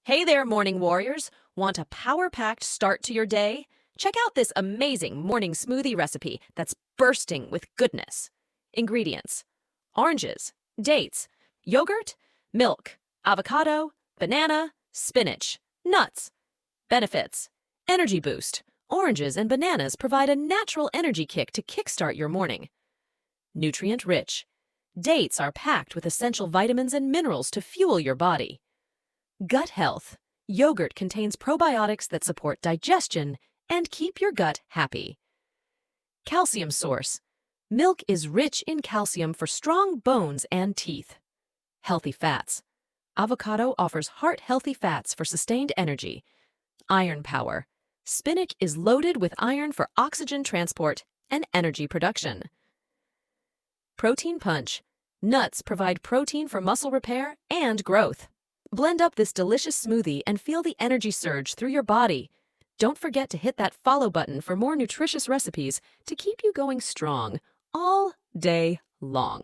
Hey there, morning warriors! Want a power-packed start to your day? Check out this amazing morning smoothie recipe that's bursting with goodness. Ingredients: oranges, dates, yogurt, milk, avocado, banana, spinach, nuts. Benefits: energy boost. Oranges and bananas provide a natural energy kick to kickstart your morning. Nutrient-rich. Dates are packed with essential vitamins and minerals to fuel your body. Gut health. Yogurt contains probiotics that support digestion and keep your gut happy. Calcium source. Milk is rich in calcium for strong bones and teeth. Healthy fats. Avocado offers heart-healthy fats for sustained energy. Iron power. Spinach is loaded with iron for oxygen transport and energy production. Protein punch. Nuts provide protein for muscle repair and growth. Blend up this delicious smoothie and feel the energy surge through your body. Don't forget to hit that follow button for more nutritious recipes to keep you going strong all day long.